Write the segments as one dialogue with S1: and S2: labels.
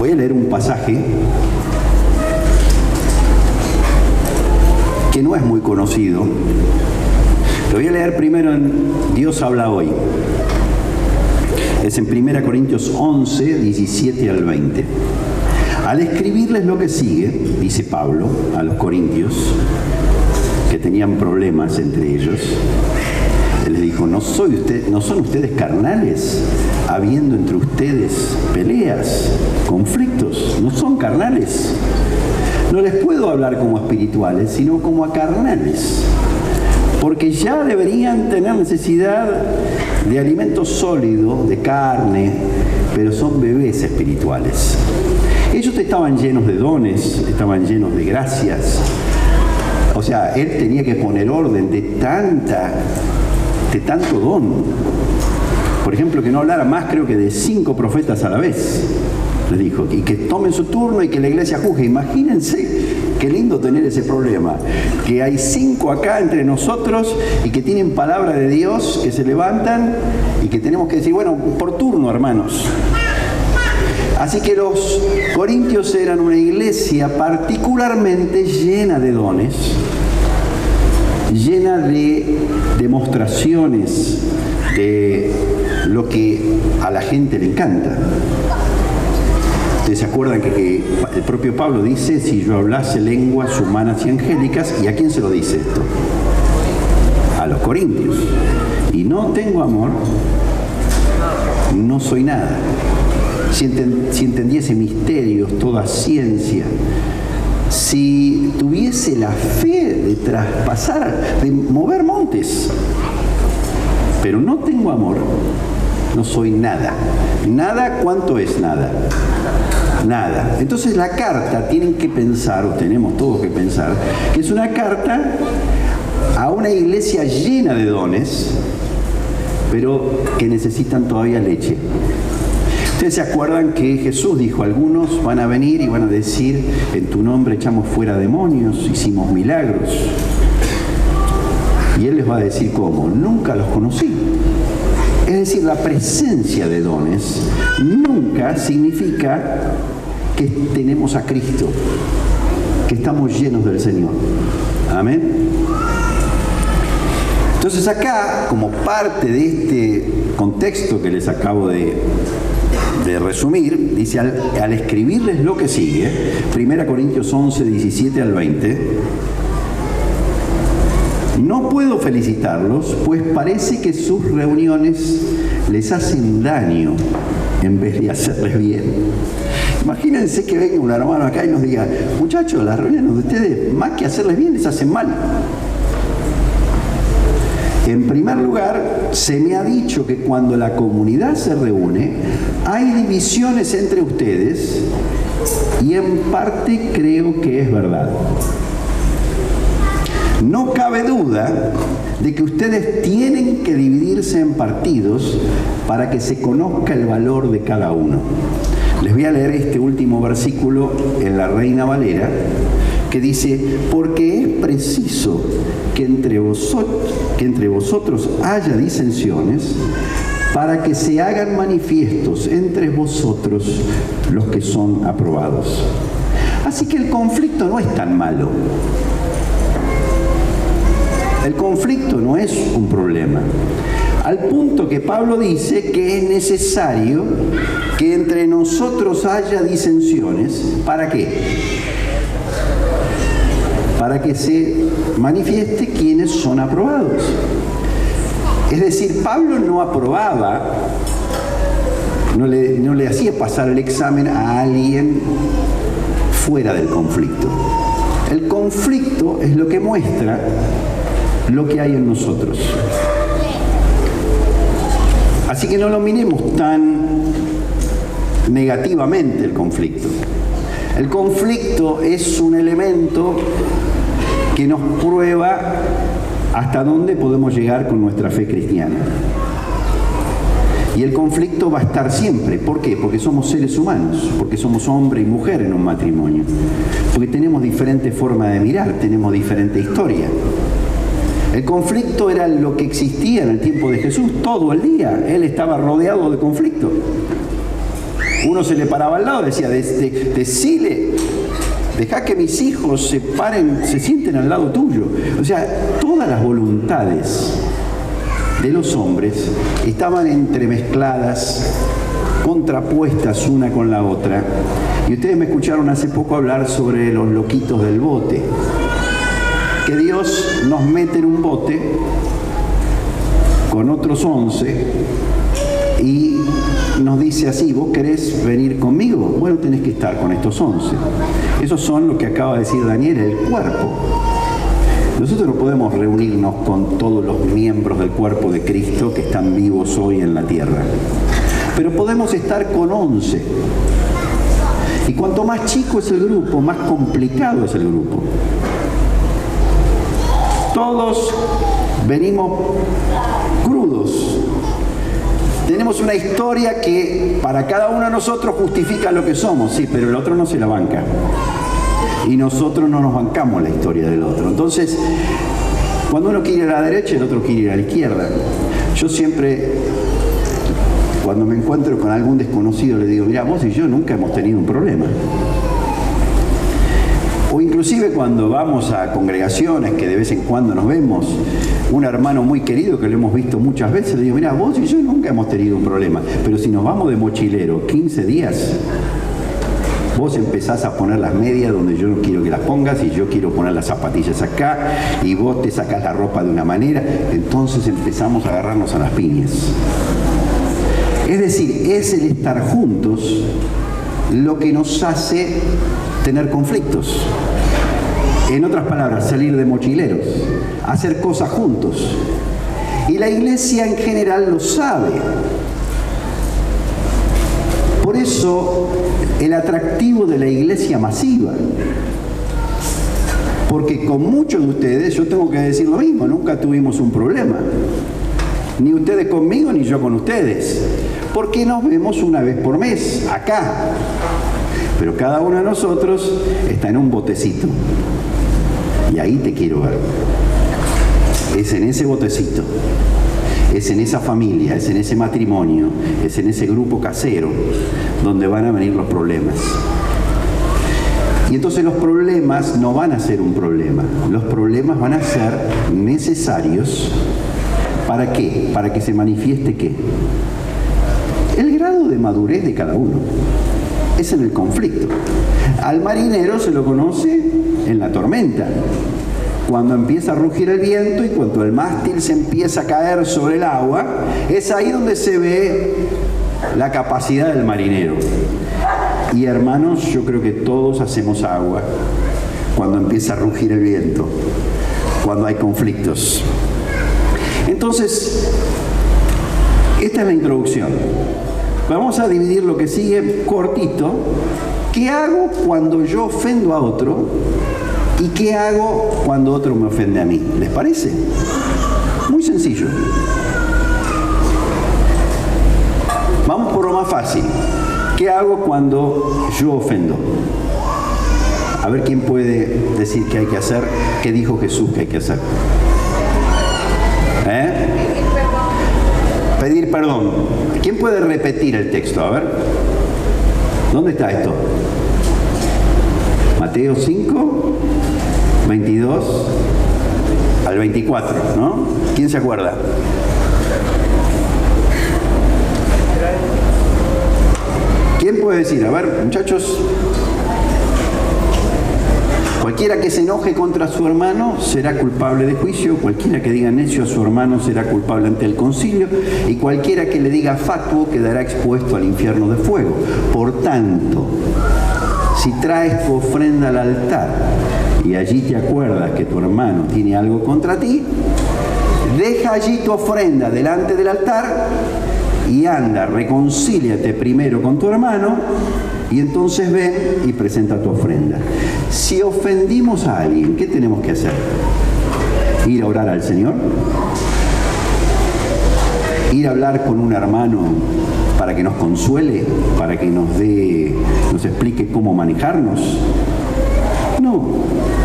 S1: Voy a leer un pasaje que no es muy conocido. Lo voy a leer primero en Dios habla hoy. Es en 1 Corintios 11, 17 al 20. Al escribirles lo que sigue, dice Pablo a los corintios, que tenían problemas entre ellos, él les dijo, ¿no son ustedes carnales, habiendo entre ustedes peleas, conflictos? ¿No son carnales? No les puedo hablar como espirituales, sino como a carnales, porque ya deberían tener necesidad de alimento sólido, de carne, pero son bebés espirituales. Ellos estaban llenos de dones, estaban llenos de gracias. O sea, él tenía que poner orden de tanto don. Por ejemplo, que no hablara más, creo que de 5 profetas a la vez, les dijo, y que tomen su turno y que la iglesia juzgue. Imagínense qué lindo tener ese problema, que hay 5 acá entre nosotros y que tienen palabra de Dios, que se levantan y que tenemos que decir, bueno, por turno, hermanos. Así que los corintios eran una iglesia particularmente llena de dones, llena de demostraciones de lo que a la gente le encanta. Ustedes se acuerdan que el propio Pablo dice, si yo hablase lenguas humanas y angélicas, ¿y a quién se lo dice esto? A los corintios. Y no tengo amor, no soy nada. Si entendiese misterios, toda ciencia, si tuviese la fe de traspasar, de mover montes, pero no tengo amor, no soy nada. Nada, ¿cuánto es nada? Nada. Entonces la carta, tienen que pensar, o tenemos todos que pensar, que es una carta a una iglesia llena de dones, pero que necesitan todavía leche. Ustedes se acuerdan que Jesús dijo, algunos van a venir y van a decir, en tu nombre echamos fuera demonios, hicimos milagros. Y Él les va a decir, ¿cómo? Nunca los conocí. Es decir, la presencia de dones nunca significa que tenemos a Cristo, que estamos llenos del Señor. Amén. Entonces acá, como parte de este contexto que les acabo de resumir, dice, al escribirles lo que sigue, 1 Corintios 11, 17 al 20, no puedo felicitarlos, pues parece que sus reuniones les hacen daño en vez de hacerles bien. Imagínense que venga un hermano acá y nos diga, muchachos, las reuniones de ustedes, más que hacerles bien, les hacen mal. En primer lugar, se me ha dicho que cuando la comunidad se reúne, hay divisiones entre ustedes, y en parte creo que es verdad. No cabe duda de que ustedes tienen que dividirse en partidos para que se conozca el valor de cada uno. Les voy a leer este último versículo en la Reina Valera, que dice, porque es preciso que entre vosotros haya disensiones, para que se hagan manifiestos entre vosotros los que son aprobados. Así que el conflicto no es tan malo. El conflicto no es un problema. Al punto que Pablo dice que es necesario que entre nosotros haya disensiones. ¿Para qué? Para que se manifieste quiénes son aprobados. Es decir, Pablo no aprobaba, no le hacía pasar el examen a alguien fuera del conflicto. El conflicto es lo que muestra lo que hay en nosotros. Así que no lo miremos tan negativamente el conflicto. El conflicto es un elemento que nos prueba hasta dónde podemos llegar con nuestra fe cristiana. Y el conflicto va a estar siempre. ¿Por qué? Porque somos seres humanos, porque somos hombre y mujer en un matrimonio, porque tenemos diferente forma de mirar, tenemos diferente historia. El conflicto era lo que existía en el tiempo de Jesús todo el día. Él estaba rodeado de conflicto. Uno se le paraba al lado y decía, decile, deja que mis hijos se sienten al lado tuyo. O sea, todas las voluntades de los hombres estaban entremezcladas, contrapuestas una con la otra. Y ustedes me escucharon hace poco hablar sobre los loquitos del bote. Que Dios nos mete en un bote con otros 11 y nos dice así, ¿vos querés venir conmigo? Bueno, tenés que estar con estos 11. Esos son lo que acaba de decir Daniel, el cuerpo. Nosotros no podemos reunirnos con todos los miembros del cuerpo de Cristo que están vivos hoy en la tierra. Pero podemos estar con 11. Y cuanto más chico es el grupo, más complicado es el grupo. Todos venimos crudos. Tenemos una historia que para cada uno de nosotros justifica lo que somos, sí, pero el otro no se la banca. Y nosotros no nos bancamos la historia del otro. Entonces, cuando uno quiere ir a la derecha, el otro quiere ir a la izquierda. Yo siempre, cuando me encuentro con algún desconocido, le digo, mira, vos y yo nunca hemos tenido un problema. O inclusive cuando vamos a congregaciones que de vez en cuando nos vemos, un hermano muy querido que lo hemos visto muchas veces, le digo, mira, vos y yo nunca hemos tenido un problema, pero si nos vamos de mochilero 15 días, vos empezás a poner las medias donde yo no quiero que las pongas y yo quiero poner las zapatillas acá y vos te sacás la ropa de una manera, entonces empezamos a agarrarnos a las piñas. Es decir, es el estar juntos lo que nos hace tener conflictos. En otras palabras, salir de mochileros, hacer cosas juntos. Y la iglesia en general lo sabe. Por eso, el atractivo de la iglesia masiva. Porque con muchos de ustedes, yo tengo que decir lo mismo, nunca tuvimos un problema. Ni ustedes conmigo, ni yo con ustedes. Porque nos vemos una vez por mes, acá. Pero cada uno de nosotros está en un botecito. Y ahí te quiero ver. Es en ese botecito. Es en esa familia, es en ese matrimonio, es en ese grupo casero donde van a venir los problemas. Y entonces los problemas no van a ser un problema. Los problemas van a ser necesarios. ¿Para qué? Para que se manifieste ¿qué? El grado de madurez de cada uno. Es en el conflicto. Al marinero se lo conoce en la tormenta. Cuando empieza a rugir el viento y cuando el mástil se empieza a caer sobre el agua, es ahí donde se ve la capacidad del marinero. Y hermanos, yo creo que todos hacemos agua cuando empieza a rugir el viento, cuando hay conflictos. Entonces, esta es la introducción. Vamos a dividir lo que sigue cortito. ¿Qué hago cuando yo ofendo a otro? ¿Y qué hago cuando otro me ofende a mí? ¿Les parece? Muy sencillo. Vamos por lo más fácil. ¿Qué hago cuando yo ofendo? A ver quién puede decir qué hay que hacer, qué dijo Jesús que hay que hacer. Pedir perdón. ¿Quién puede repetir el texto? A ver. ¿Dónde está esto? Mateo 5, 22 al 24, ¿no? ¿Quién se acuerda? ¿Quién puede decir? A ver, muchachos. Cualquiera que se enoje contra su hermano será culpable de juicio, cualquiera que diga necio a su hermano será culpable ante el concilio, y cualquiera que le diga fatuo quedará expuesto al infierno de fuego. Por tanto, si traes tu ofrenda al altar y allí te acuerdas que tu hermano tiene algo contra ti, deja allí tu ofrenda delante del altar y anda, reconcíliate primero con tu hermano y entonces ven y presenta tu ofrenda. Si ofendimos a alguien, ¿qué tenemos que hacer? ¿Ir a orar al Señor? ¿Ir a hablar con un hermano para que nos consuele? ¿Para que nos explique cómo manejarnos? No,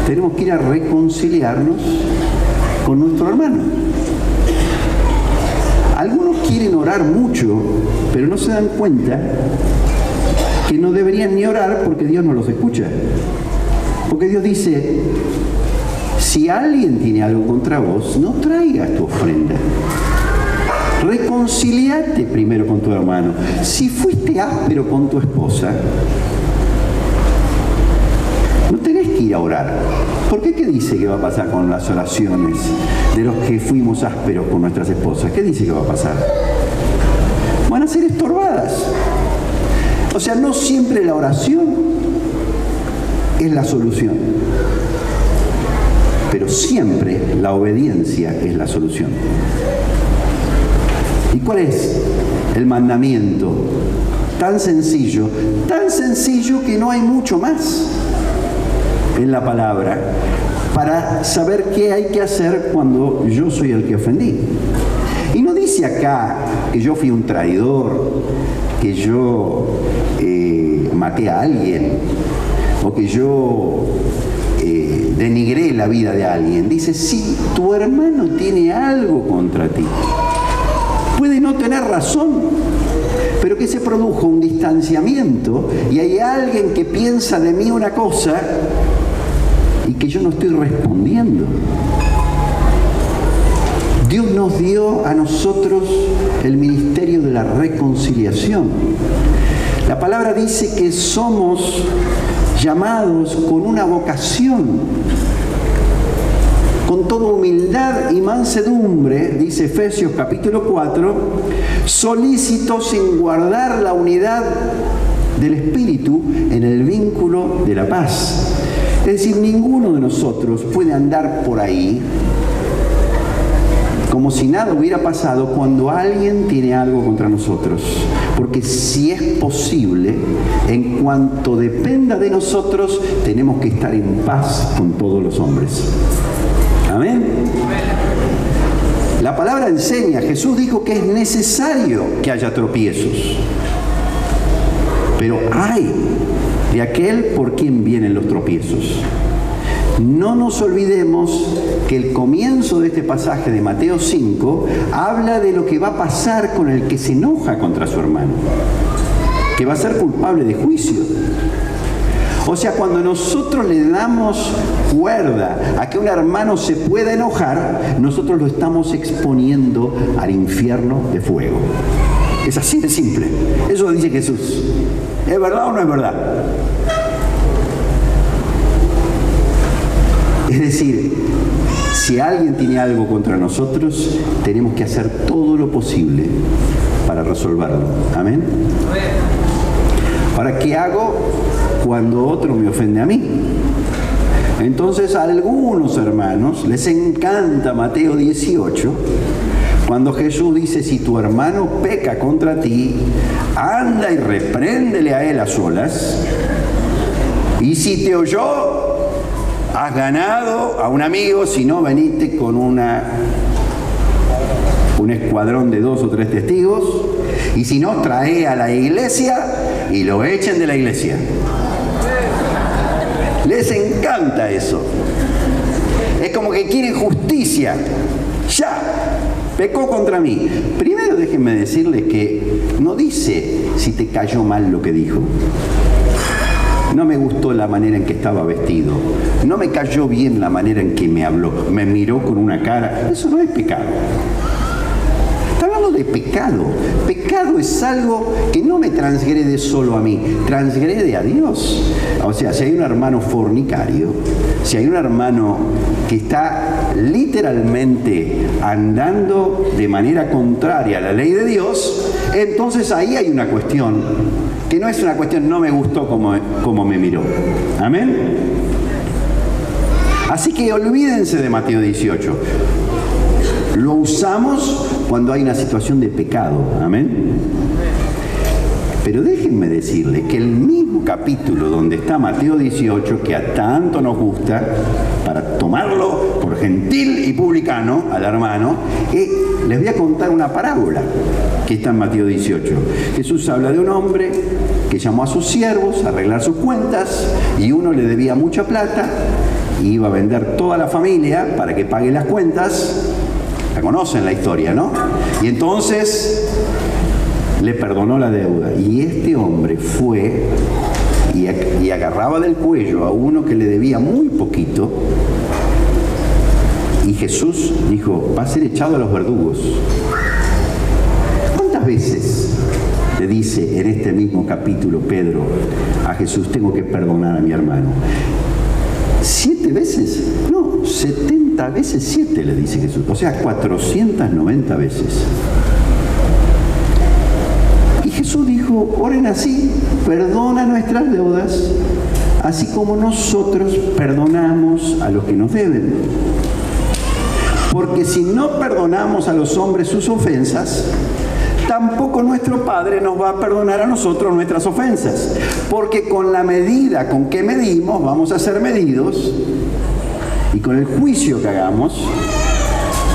S1: tenemos que ir a reconciliarnos con nuestro hermano. Algunos quieren orar mucho, pero no se dan cuenta que no deberían ni orar porque Dios no los escucha. Porque Dios dice, si alguien tiene algo contra vos, no traigas tu ofrenda. Reconciliate primero con tu hermano. Si fuiste áspero con tu esposa, no tenés que ir a orar. ¿Por qué? ¿Qué dice que va a pasar con las oraciones de los que fuimos ásperos con nuestras esposas? ¿Qué dice que va a pasar? Van a ser estorbadas. O sea, no siempre la oración es la solución, pero siempre la obediencia es la solución. ¿Y cuál es el mandamiento? Tan sencillo que no hay mucho más en la palabra para saber qué hay que hacer cuando yo soy el que ofendí. Y no dice acá que yo fui un traidor, que yo maté a alguien, o que yo denigré la vida de alguien. Dice, si tu hermano tiene algo contra ti, puede no tener razón, pero que se produjo un distanciamiento y hay alguien que piensa de mí una cosa y que yo no estoy respondiendo. Dios nos dio a nosotros el ministerio de la reconciliación. La palabra dice que somos llamados con una vocación, con toda humildad y mansedumbre, dice Efesios capítulo 4, solícitos en guardar la unidad del Espíritu en el vínculo de la paz. Es decir, ninguno de nosotros puede andar por ahí como si nada hubiera pasado cuando alguien tiene algo contra nosotros. Porque si es posible, en cuanto dependa de nosotros, tenemos que estar en paz con todos los hombres. Amén. La palabra enseña, Jesús dijo que es necesario que haya tropiezos. Pero hay de aquel por quien vienen los tropiezos. No nos olvidemos que el comienzo de este pasaje de Mateo 5 habla de lo que va a pasar con el que se enoja contra su hermano, que va a ser culpable de juicio. O sea, cuando nosotros le damos cuerda a que un hermano se pueda enojar, nosotros lo estamos exponiendo al infierno de fuego. Es así de simple. Eso lo dice Jesús. ¿Es verdad o no es verdad? Es decir, si alguien tiene algo contra nosotros, tenemos que hacer todo lo posible para resolverlo. ¿Amén? Ahora, ¿qué hago cuando otro me ofende a mí? Entonces, a algunos hermanos les encanta Mateo 18, cuando Jesús dice, si tu hermano peca contra ti, anda y repréndele a él a solas, y si te oyó, has ganado a un amigo, si no, venite con un escuadrón de 2 o 3 testigos, y si no, trae a la iglesia y lo echen de la iglesia. Les encanta eso. Es como que quieren justicia. Ya, pecó contra mí. Primero déjenme decirles que no dice si te cayó mal lo que dijo. No me gustó la manera en que estaba vestido. No me cayó bien la manera en que me habló. Me miró con una cara. Eso no es pecado. Está hablando de pecado. Pecado es algo que no me transgrede solo a mí. Transgrede a Dios. O sea, si hay un hermano fornicario, si hay un hermano que está literalmente andando de manera contraria a la ley de Dios, entonces ahí hay una cuestión que no es una cuestión, no me gustó como me miró. ¿Amén? Así que olvídense de Mateo 18. Lo usamos cuando hay una situación de pecado. Amén. Pero déjenme decirles que el mismo capítulo donde está Mateo 18, que a tanto nos gusta, para tomarlo por gentil y publicano al hermano, les voy a contar una parábola que está en Mateo 18. Jesús habla de un hombre que llamó a sus siervos a arreglar sus cuentas y uno le debía mucha plata y iba a vender toda la familia para que pague las cuentas. La conocen la historia, ¿no? Y entonces le perdonó la deuda. Y este hombre fue y agarraba del cuello a uno que le debía muy poquito. Y Jesús dijo, va a ser echado a los verdugos. ¿Cuántas veces le dice en este mismo capítulo Pedro a Jesús, tengo que perdonar a mi hermano? ¿7 veces? No, 70 veces 7 le dice Jesús. O sea, 490 veces. Y Jesús dijo, oren así, perdona nuestras deudas, así como nosotros perdonamos a los que nos deben. Porque si no perdonamos a los hombres sus ofensas, tampoco nuestro Padre nos va a perdonar a nosotros nuestras ofensas. Porque con la medida con que medimos, vamos a ser medidos, y con el juicio que hagamos,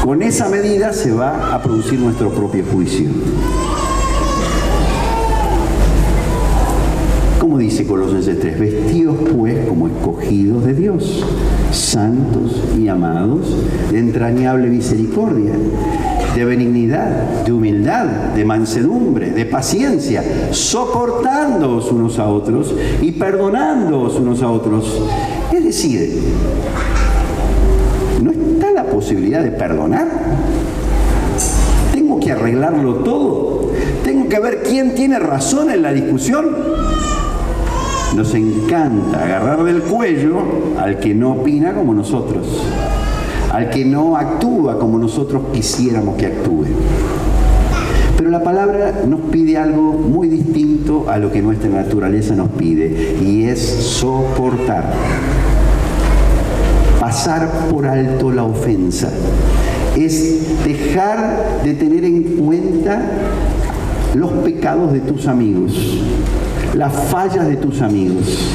S1: con esa medida se va a producir nuestro propio juicio. Como dice Colosenses 3, vestidos pues como escogidos de Dios, santos y amados, de entrañable misericordia, de benignidad, de humildad, de mansedumbre, de paciencia, soportándoos unos a otros y perdonándoos unos a otros. Es decir, ¿no está la posibilidad de perdonar? ¿Tengo que arreglarlo todo? ¿Tengo que ver quién tiene razón en la discusión? Nos encanta agarrar del cuello al que no opina como nosotros, al que no actúa como nosotros quisiéramos que actúe. Pero la palabra nos pide algo muy distinto a lo que nuestra naturaleza nos pide, y es soportar, pasar por alto la ofensa, es dejar de tener en cuenta los pecados de tus amigos, las fallas de tus amigos,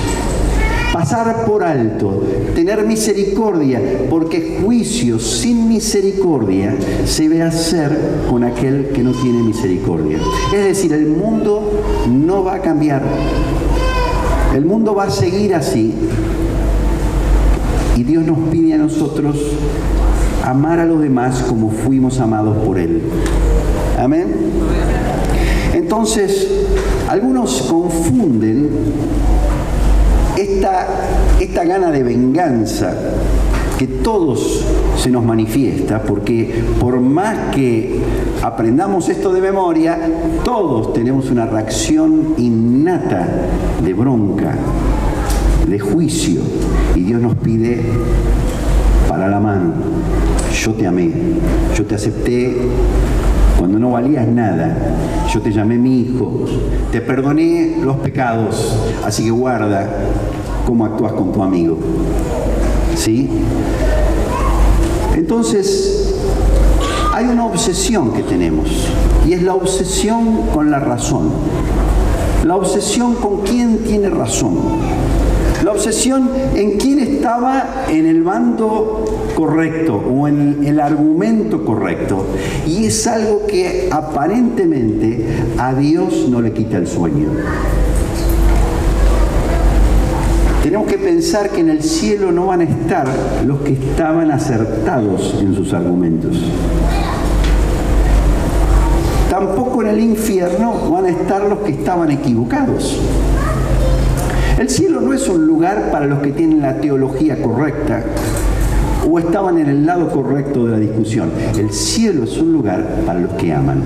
S1: pasar por alto, tener misericordia, porque juicio sin misericordia se ve hacer con aquel que no tiene misericordia. Es decir, el mundo no va a cambiar, el mundo va a seguir así, y Dios nos pide a nosotros amar a los demás como fuimos amados por Él. Amén. Entonces, algunos confunden esta gana de venganza que todos se nos manifiesta, porque por más que aprendamos esto de memoria, todos tenemos una reacción innata de bronca, de juicio, y Dios nos pide para la mano. Yo te amé, yo te acepté cuando no valías nada, yo te llamé mi hijo, te perdoné los pecados, así que guarda cómo actúas con tu amigo. ¿Sí? Entonces, hay una obsesión que tenemos, y es la obsesión con la razón. La obsesión con quién tiene razón. La obsesión en quién estaba en el bando correcto o en el argumento correcto. Y es algo que aparentemente a Dios no le quita el sueño. Tenemos que pensar que en el cielo no van a estar los que estaban acertados en sus argumentos. Tampoco en el infierno van a estar los que estaban equivocados. El cielo no es un lugar para los que tienen la teología correcta o estaban en el lado correcto de la discusión. El cielo es un lugar para los que aman.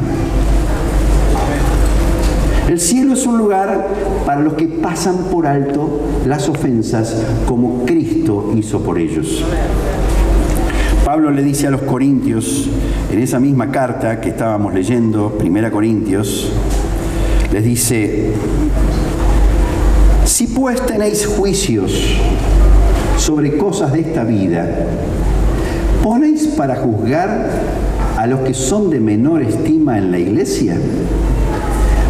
S1: El cielo es un lugar para los que pasan por alto las ofensas como Cristo hizo por ellos. Pablo le dice a los corintios, en esa misma carta que estábamos leyendo, 1 Corintios, les dice: si pues tenéis juicios sobre cosas de esta vida, ¿ponéis para juzgar a los que son de menor estima en la iglesia?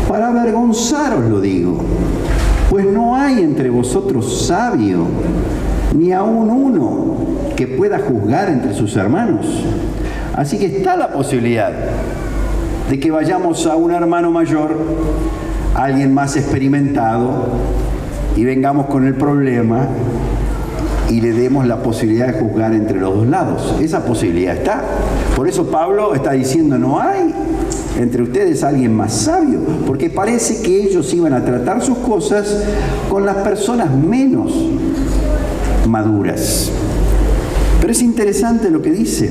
S1: Para avergonzaros lo digo, pues no hay entre vosotros sabio, ni aun uno que pueda juzgar entre sus hermanos. Así que está la posibilidad de que vayamos a un hermano mayor, a alguien más experimentado, y vengamos con el problema y le demos la posibilidad de juzgar entre los dos lados. Esa posibilidad está. Por eso Pablo está diciendo, no hay entre ustedes alguien más sabio, porque parece que ellos iban a tratar sus cosas con las personas menos maduras. Pero es interesante lo que dice.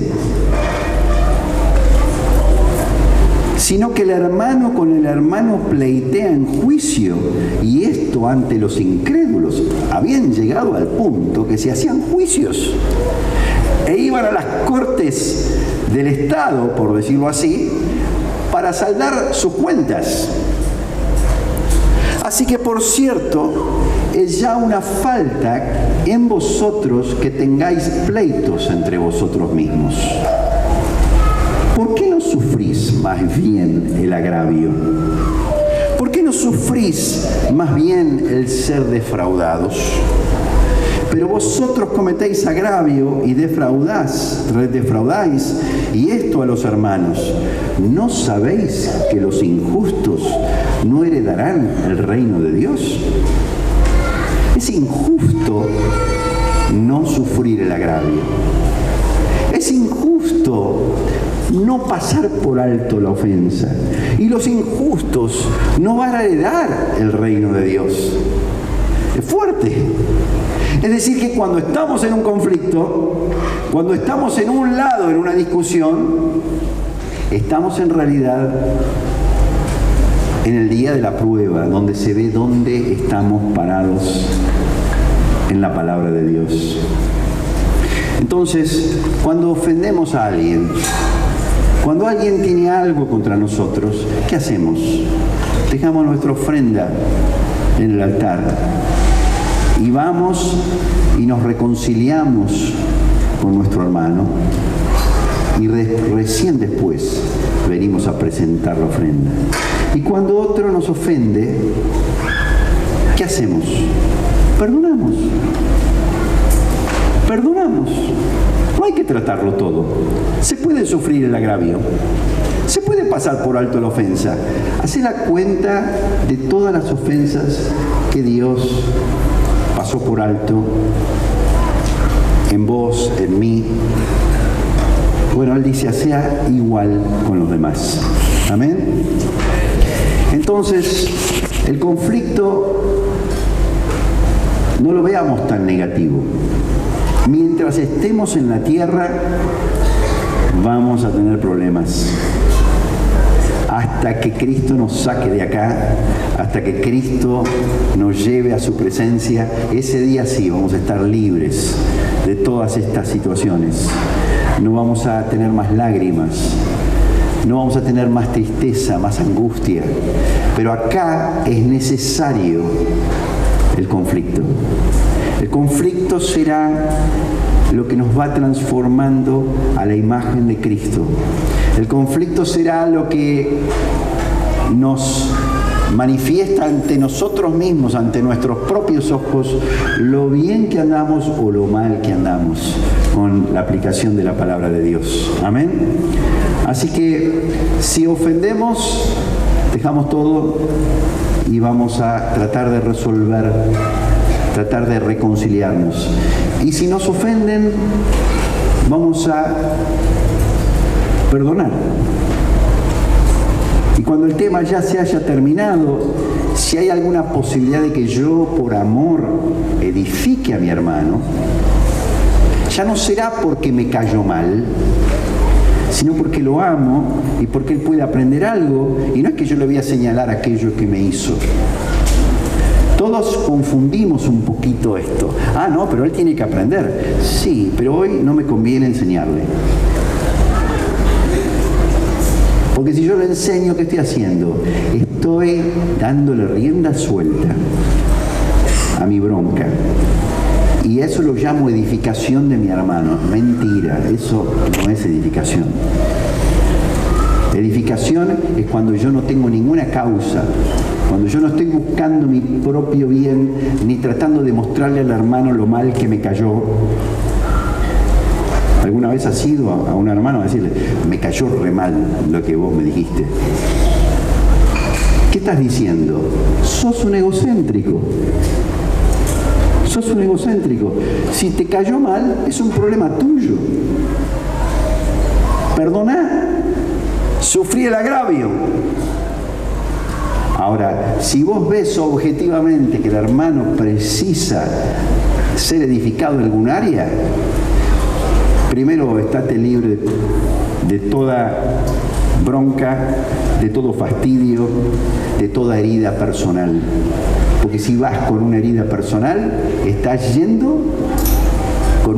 S1: Sino que el hermano con el hermano pleitea en juicio, y esto ante los incrédulos. Habían llegado al punto que se hacían juicios e iban a las cortes del Estado, por decirlo así, para saldar sus cuentas. Así que, por cierto, es ya una falta en vosotros que tengáis pleitos entre vosotros mismos. ¿Por qué no sufrís más bien el agravio? ¿Por qué no sufrís más bien el ser defraudados? Pero vosotros cometéis agravio y defraudáis, y esto a los hermanos. ¿No sabéis que los injustos no heredarán el reino de Dios? Es injusto no sufrir el agravio. Es injusto no pasar por alto la ofensa. Y los injustos no van a heredar el reino de Dios. Es fuerte. Es decir, que cuando estamos en un conflicto, cuando estamos en un lado en una discusión, estamos en realidad en el día de la prueba, donde se ve dónde estamos parados en la palabra de Dios. Entonces, cuando ofendemos a alguien, cuando alguien tiene algo contra nosotros, ¿qué hacemos? Dejamos nuestra ofrenda en el altar y vamos y nos reconciliamos con nuestro hermano, y recién después venimos a presentar la ofrenda. Y cuando otro nos ofende, ¿qué hacemos? Perdonamos. Perdonamos. No hay que tratarlo todo. Se puede sufrir el agravio. Se puede pasar por alto la ofensa. Hacé la cuenta de todas las ofensas que Dios pasó por alto en vos, en mí. Bueno, Él dice, sea igual con los demás. Amén. Entonces, el conflicto no lo veamos tan negativo. Mientras estemos en la tierra, vamos a tener problemas. Hasta que Cristo nos saque de acá, hasta que Cristo nos lleve a su presencia, ese día sí vamos a estar libres de todas estas situaciones. No vamos a tener más lágrimas, no vamos a tener más tristeza, más angustia. Pero acá es necesario el conflicto. El conflicto será lo que nos va transformando a la imagen de Cristo. El conflicto será lo que nos manifiesta ante nosotros mismos, ante nuestros propios ojos, lo bien que andamos o lo mal que andamos con la aplicación de la palabra de Dios. Amén. Así que si ofendemos, dejamos todo y vamos a tratar de resolver, tratar de reconciliarnos. Y si nos ofenden, vamos a perdonar. Y cuando el tema ya se haya terminado, si hay alguna posibilidad de que yo, por amor, edifique a mi hermano, ya no será porque me cayó mal, sino porque lo amo y porque él puede aprender algo, y no es que yo le voy a señalar aquello que me hizo. Todos confundimos un poquito esto. Ah, no, pero él tiene que aprender. Sí, pero hoy no me conviene enseñarle. Porque si yo le enseño, ¿qué estoy haciendo? Estoy dándole rienda suelta a mi bronca. Y eso lo llamo edificación de mi hermano. Mentira, eso no es edificación. Edificación es cuando yo no tengo ninguna causa, cuando yo no estoy buscando mi propio bien, ni tratando de mostrarle al hermano lo mal que me cayó. ¿Alguna vez has ido a un hermano a decirle, me cayó re mal lo que vos me dijiste? ¿Qué estás diciendo? Sos un egocéntrico. Sos un egocéntrico. Si te cayó mal, es un problema tuyo. Perdoná. Sufrí el agravio. Ahora, si vos ves objetivamente que el hermano precisa ser edificado en algún área, primero estate libre de toda bronca, de todo fastidio, de toda herida personal. Porque si vas con una herida personal, estás yendo con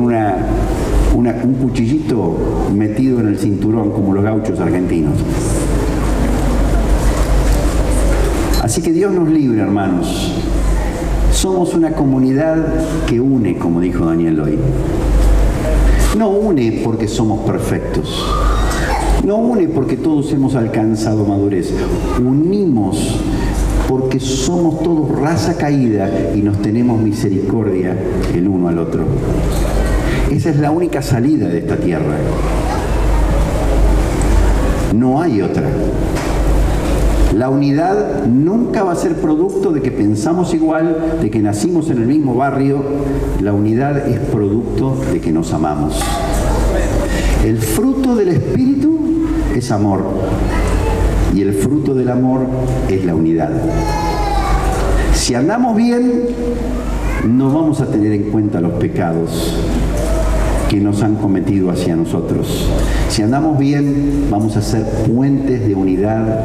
S1: un cuchillito metido en el cinturón, como los gauchos argentinos. Así que Dios nos libre, hermanos. Somos una comunidad que une, como dijo Daniel hoy. No une porque somos perfectos. No une porque todos hemos alcanzado madurez. Unimos porque somos todos raza caída y nos tenemos misericordia el uno al otro. Esa es la única salida de esta tierra. No hay otra. La unidad nunca va a ser producto de que pensamos igual, de que nacimos en el mismo barrio. La unidad es producto de que nos amamos. El fruto del Espíritu es amor. Y el fruto del amor es la unidad. Si andamos bien, no vamos a tener en cuenta los pecados que nos han cometido hacia nosotros. Si andamos bien, vamos a ser puentes de unidad.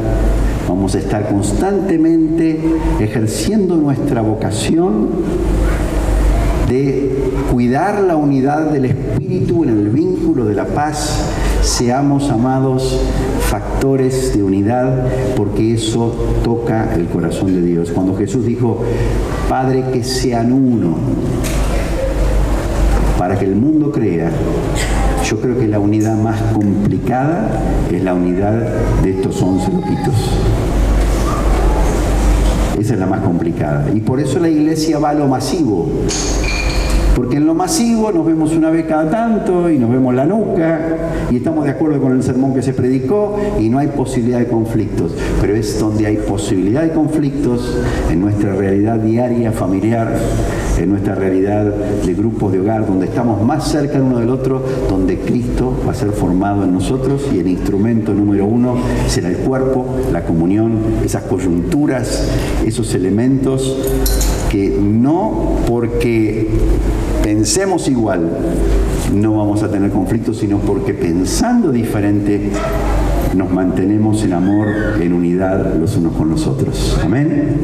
S1: Vamos a estar constantemente ejerciendo nuestra vocación de cuidar la unidad del Espíritu en el vínculo de la paz. Seamos, amados, factores de unidad, porque eso toca el corazón de Dios. Cuando Jesús dijo, Padre, que sean uno, para que el mundo crea, yo creo que la unidad más complicada es la unidad de estos 11 loquitos. Esa es la más complicada. Y por eso la iglesia va a lo masivo. Porque en lo masivo nos vemos una vez cada tanto y nos vemos la nuca y estamos de acuerdo con el sermón que se predicó y no hay posibilidad de conflictos. Pero es donde hay posibilidad de conflictos en nuestra realidad diaria, familiar, en nuestra realidad de grupos de hogar, donde estamos más cerca el uno del otro, donde Cristo va a ser formado en nosotros y el instrumento número uno será el cuerpo, la comunión, esas coyunturas, esos elementos que no porque pensemos igual no vamos a tener conflictos, sino porque pensando diferente nos mantenemos en amor, en unidad los unos con los otros. Amén.